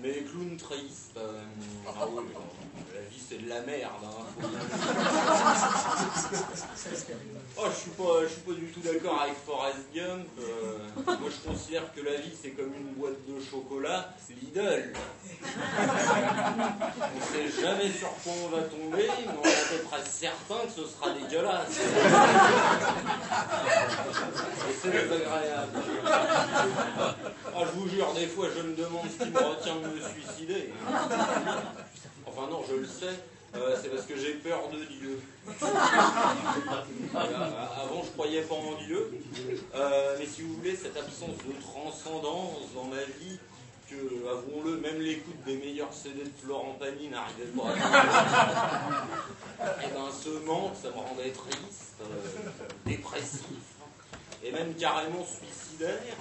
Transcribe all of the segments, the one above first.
Les clowns tristes. Ah oui, la vie c'est de la merde. Hein, faut bien... Oh, je suis pas du tout d'accord avec Forrest Gump. Moi je considère que la vie c'est comme une boîte de chocolat Lidl. On sait jamais sur quoi on va tomber, mais on est à peu près certain que ce sera dégueulasse. Et c'est désagréable. Ah, je vous jure, des fois je me demande ce qui me retient de me suicider. Enfin non, je le sais. C'est parce que j'ai peur de Dieu. Avant, je croyais pas en Dieu. Mais si vous voulez, cette absence de transcendance dans ma vie, que, avouons-le, même l'écoute des meilleurs CD de Florent Pagny n'arrivait pas à... Et ben, ce manque, ça me rendait triste, dépressif, et même carrément suicidaire.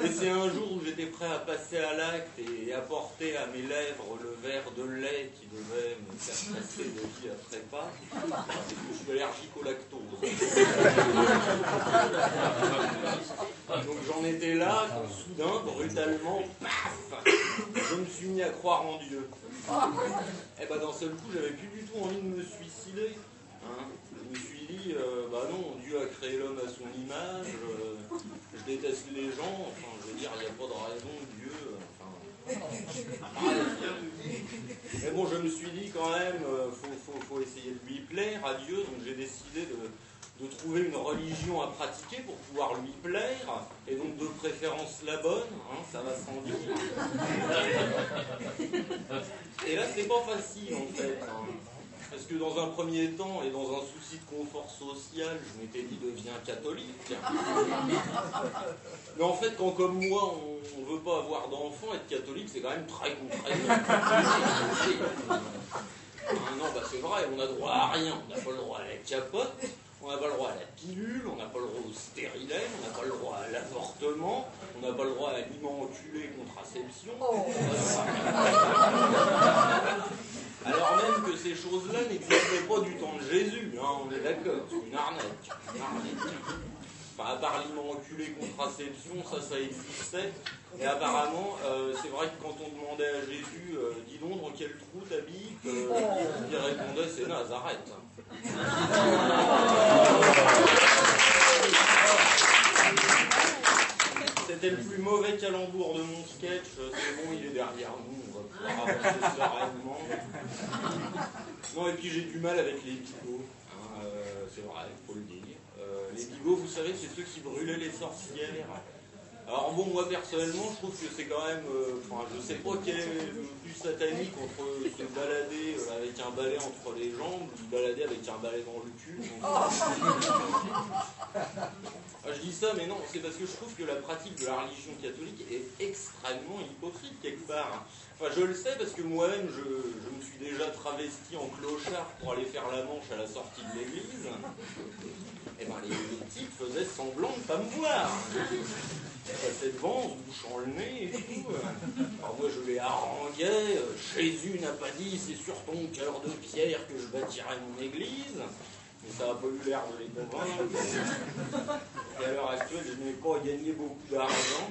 Et c'est un jour où j'étais prêt à passer à l'acte et apporter à mes lèvres le verre de lait qui devait me faire passer de vie après pas, parce que je suis allergique au lactose. Donc j'en étais là, quand soudain, brutalement, paf, je me suis mis à croire en Dieu. Et ben d'un seul coup, j'avais plus du tout envie de me suicider. Hein. Je me suis dit, bah non, Dieu a créé l'homme à son image, je déteste les gens, enfin, je veux dire, il n'y a pas de raison, Dieu, enfin... Mais bon, je me suis dit quand même, faut essayer de lui plaire à Dieu, donc j'ai décidé de trouver une religion à pratiquer pour pouvoir lui plaire, et donc de préférence la bonne, hein, ça va sans dire. Et là, c'est pas facile en fait, hein. Parce que dans un premier temps, et dans un souci de confort social, je m'étais dit, deviens catholique. Mais en fait, quand comme moi, on ne veut pas avoir d'enfants, être catholique, c'est quand même très contraignant. Non, bah c'est vrai, on n'a droit à rien. On n'a pas le droit à la capote, on n'a pas le droit à la pilule, on n'a pas le droit au stérilet, on n'a pas le droit à l'avortement, on n'a pas le droit à l'immaculée contraception. Alors même que ces choses-là n'existaient pas du temps de Jésus, hein, on est d'accord, c'est une arnaque. Enfin, à part l'immaculée contraception, ça existait. Et apparemment, c'est vrai que quand on demandait à Jésus, dis donc, dans quel trou t'habites, il répondait, c'est Nazareth. C'était le plus mauvais calembour de mon sketch, c'est bon, il est derrière nous, on va pouvoir avancer sereinement. Non, et puis j'ai du mal avec les bigots, hein, c'est vrai, il faut le dire. Les bigots, vous savez, c'est ceux qui brûlaient les sorcières. Alors bon, moi personnellement, je trouve que c'est quand même, enfin, je sais pas quel est le plus satanique entre se balader avec un balai entre les jambes ou se balader avec un balai dans le cul. Je dis ça, mais non, c'est parce que je trouve que la pratique de la religion catholique est extrêmement hypocrite quelque part. Enfin, je le sais parce que moi-même, je me suis déjà travesti en clochard pour aller faire la manche à la sortie de l'église. Et ben les types faisaient semblant de ne pas me voir. Ils passaient devant, en se bouchant le nez et tout. Alors moi je les haranguais, Jésus n'a pas dit c'est sur ton cœur de pierre que je bâtirai mon église. Mais ça n'a pas eu l'air de les convaincre. Et à l'heure actuelle, je n'ai pas gagné beaucoup d'argent.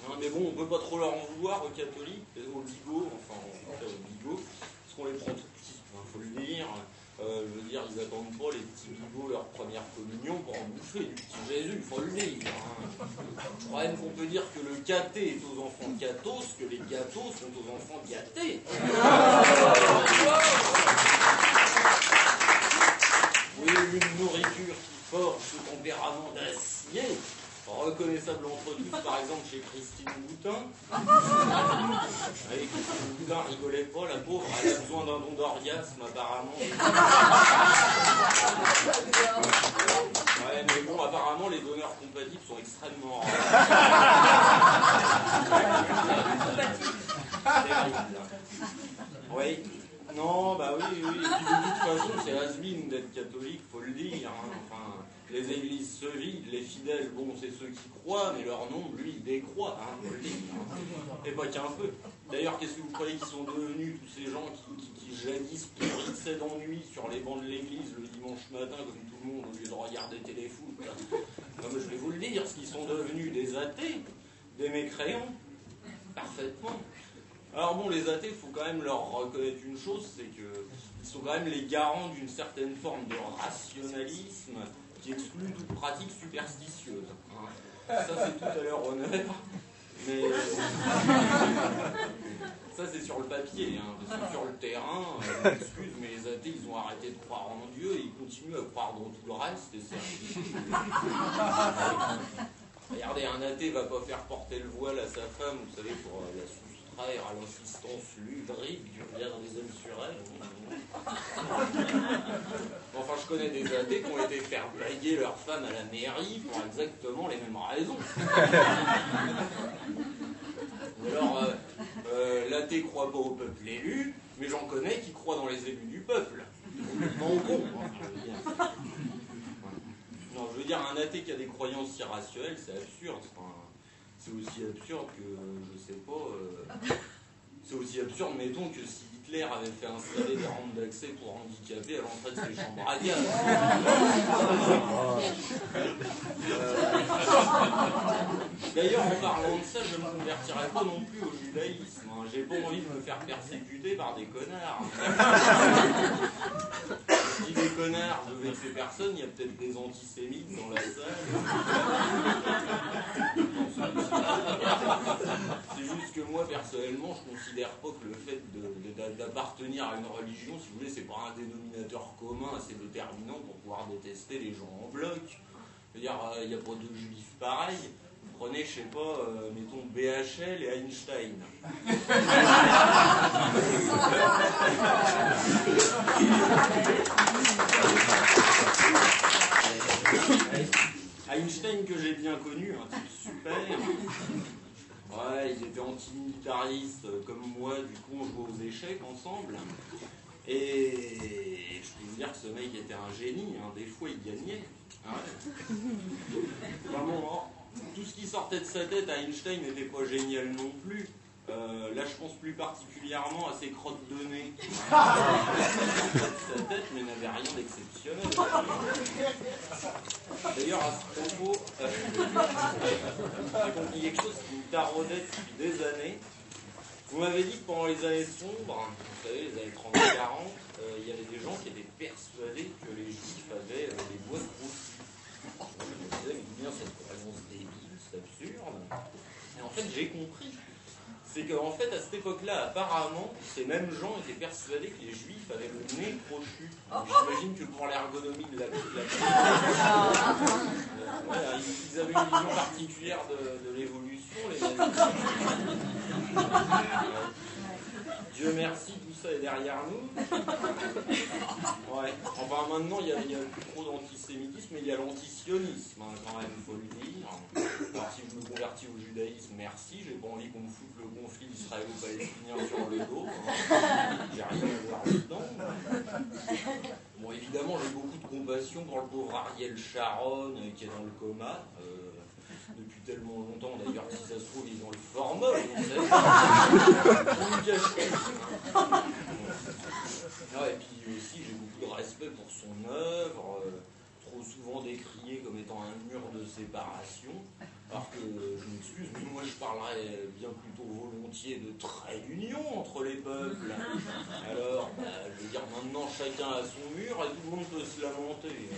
Hein, mais bon, on ne peut pas trop leur en vouloir aux catholiques, aux bigots, enfin aux bigots, parce qu'on les prend tout petits, il faut le dire. Je veux dire, ils n'attendent pas les petits bigots leur première communion pour en bouffer du petit Jésus, il faut le dire. Hein. Je crois même qu'on peut dire que le gâté est aux enfants gâtos, que les gâtos sont aux enfants gâtés. Oui, une nourriture qui forge ce tempérament d'acier, reconnaissable entre tous, par exemple, chez Christine Boutin. Avec Christine Boutin, rigolez pas, la pauvre, elle a besoin d'un don d'orgasme, apparemment. Ouais, mais bon, apparemment, les donneurs compatibles sont extrêmement rares. Terrible. Oui. Non, bah oui. Et puis de toute façon, c'est has-been d'être catholique, faut le dire. Hein. Enfin, les églises se vident, les fidèles, bon, c'est ceux qui croient, mais leur nombre, lui, il décroît, hein, faut le dire. Hein. Et pas qu'un peu. D'ailleurs, qu'est-ce que vous croyez qu'ils sont devenus, tous ces gens qui jadis pourrissaient d'ennui sur les bancs de l'église le dimanche matin, comme tout le monde, au lieu de regarder téléfoot. Non, mais je vais vous le dire, ce qu'ils sont devenus des athées, des mécréants. parfaitement. Alors bon, les athées, il faut quand même leur reconnaître une chose, c'est qu'ils sont quand même les garants d'une certaine forme de rationalisme qui exclut toute pratique superstitieuse. Hein. Ça, c'est tout à leur honneur, mais ça, c'est sur le papier, hein, parce que sur le terrain, excuse, mais les athées, ils ont arrêté de croire en Dieu et ils continuent à croire dans tout le reste, et c'est ridicule. Regardez, un athée va pas faire porter le voile à sa femme, vous savez, pour la soustraire à l'insistance lubrique du regard des hommes sur elle. Enfin, je connais des athées qui ont été faire blaguer leur femme à la mairie pour exactement les mêmes raisons. Alors, l'athée croit pas au peuple élu, mais j'en connais qui croient dans les élus du peuple. Complètement au con, hein, je veux dire. Non, je veux dire, un athée qui a des croyances irrationnelles, c'est absurde. Enfin, c'est aussi absurde que, je sais pas, c'est aussi absurde, mettons, que si Hitler avait fait installer des rampes d'accès pour handicapés à l'entrée de ses chambres à gaz. D'ailleurs, en parlant de ça, je ne me convertirai pas non plus au judaïsme. Hein. J'ai pas envie de me faire persécuter par des connards. Si des connards devaient ces personnes, il y a peut-être des antisémites dans la salle. C'est juste que moi, personnellement, je considère pas que le fait d'appartenir à une religion, si vous voulez, c'est pas un dénominateur commun assez déterminant pour pouvoir détester les gens en bloc. Je veux dire, il n'y a pas deux juifs pareils. Prenez, je sais pas, mettons BHL et Einstein. Einstein, que j'ai bien connu, un type super. Ouais, il était antimilitariste comme moi, du coup on jouait aux échecs ensemble. Et je peux vous dire que ce mec était un génie, hein. Des fois il gagnait. Ouais. Vraiment, tout ce qui sortait de sa tête à Einstein n'était pas génial non plus. Là, je pense plus particulièrement à ses crottes de nez. Sa tête, mais n'avait rien d'exceptionnel. D'ailleurs, à ce propos, j'ai compris quelque chose qui me taraudait depuis des années. Vous m'avez dit que pendant les années sombres, vous savez, les années 30-40, il y avait des gens qui étaient persuadés que les juifs avaient des boîtes crochues. Je me disais, mais d'où vient cette croyance débile, c'est absurde. Et en fait, j'ai compris. C'est qu'en fait, à cette époque-là, apparemment, ces mêmes gens étaient persuadés que les juifs avaient le nez crochu. J'imagine que pour l'ergonomie de la ils avaient une vision particulière de l'évolution, les nazis. Dieu merci, tout ça est derrière nous. Ouais. Enfin, maintenant, il y a plus trop d'antisémitisme, mais il y a l'antisionisme, hein, quand même, il faut le dire. Alors, si je me convertis au judaïsme, merci, j'ai pas envie qu'on me foute le conflit israélo-palestinien sur le dos. Hein. J'ai rien à voir là-dedans. Bon, évidemment, j'ai beaucoup de compassion pour le pauvre Ariel Sharon, qui est dans le coma. Depuis tellement longtemps, d'ailleurs, si ça se trouve, ils ont le formol, on sait. Et puis aussi, j'ai beaucoup de respect pour son œuvre, trop souvent décriée comme étant un mur de séparation, alors que, je m'excuse, mais moi je parlerais bien plutôt volontiers de trait d'union entre les peuples. Alors, je veux dire, maintenant chacun a son mur et tout le monde peut se lamenter.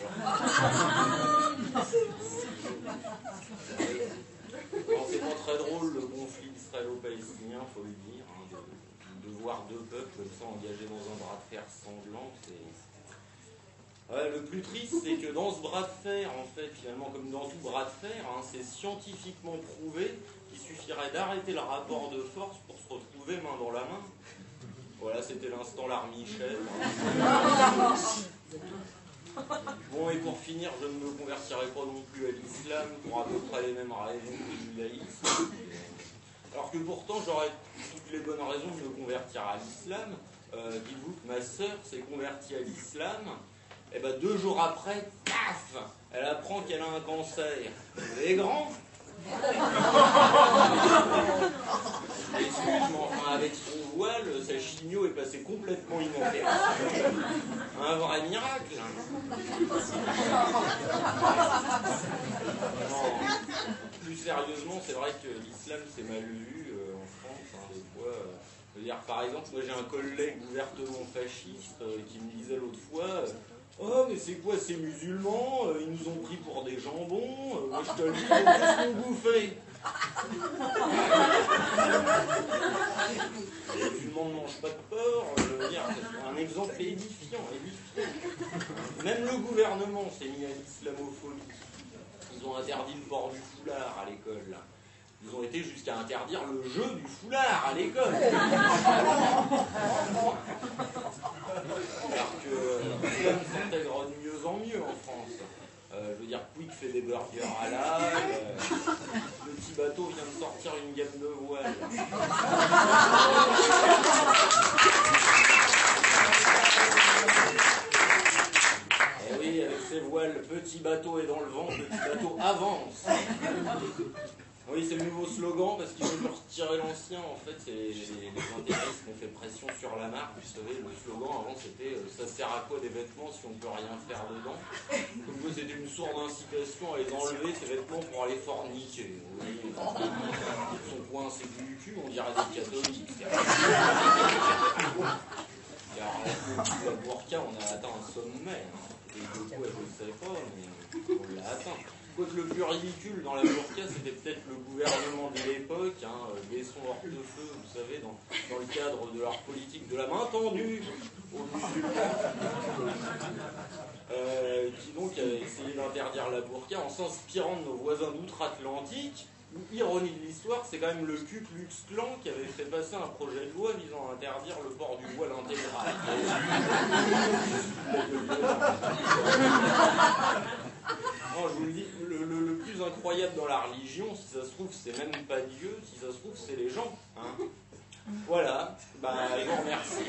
Alors, c'est pas très drôle le conflit israélo-palestinien, faut le dire, hein, de voir deux peuples comme ça engagés dans un bras de fer sanglant. Ouais, le plus triste, c'est que dans ce bras de fer, en fait, finalement, comme dans tout bras de fer, hein, c'est scientifiquement prouvé qu'il suffirait d'arrêter le rapport de force pour se retrouver main dans la main. Voilà, c'était l'instant Larmichel. Bon, et pour finir, je ne me convertirai pas non plus à l'islam pour à peu près les mêmes raisons que le judaïsme. Alors que pourtant, j'aurais toutes les bonnes raisons de me convertir à l'islam. Dites-vous que ma sœur s'est convertie à l'islam. Et ben 2 jours après, paf, elle apprend qu'elle a un cancer. Elle est grand. Excuse, mais enfin, avec son voile, sa chimio est passée complètement inaperçue. Un vrai miracle. Non. Plus sérieusement, c'est vrai que l'islam c'est mal vu en France. veux dire, par exemple, moi j'ai un collègue ouvertement fasciste qui me disait l'autre fois oh, mais c'est quoi ces musulmans? Ils nous ont pris pour des jambons. Moi je te le dis, ils vont tous nous bouffer. Les musulmans ne mangent pas de porc. Je veux dire, c'est un exemple édifiant. Même le gouvernement s'est mis à l'islamophobie. Ils ont interdit le port du foulard à l'école. Ils ont été jusqu'à interdire le jeu du foulard à l'école. Alors que l'islam s'intègre de mieux en mieux en France. Je veux dire, Quick fait des burgers halal. Petit Bateau vient de sortir une gamme de voiles. Et oui, avec ses voiles, Petit Bateau est dans le vent, Petit Bateau avance. Oui, c'est le nouveau slogan parce qu'ils veulent retirer l'ancien. En fait, c'est les intégristes qui ont fait pression sur la marque. Vous savez, le slogan avant c'était ça sert à quoi des vêtements si on peut rien faire dedans. Donc c'était une sourde incitation à les enlever ces vêtements pour aller forniquer. Oui, son point c'est du cul, on dirait des catholiques. Alors, la burqa, on a atteint un sommet. Et de quoi je ne sais pas, mais on l'a atteint. Quoique le plus ridicule dans la burqa, c'était peut-être le gouvernement de l'époque, Besson hors de feu, vous savez, dans le cadre de leur politique de la main tendue aux musulmans, qui donc a essayé d'interdire la burqa en s'inspirant de nos voisins d'outre-Atlantique. Ironie de l'histoire, c'est quand même le Ku Klux Klan qui avait fait passer un projet de loi visant à interdire le port du voile intégral. Non, je vous le dis, le plus incroyable dans la religion, si ça se trouve, c'est même pas Dieu, si ça se trouve, c'est les gens. Hein. Voilà, bah, je vous remercie.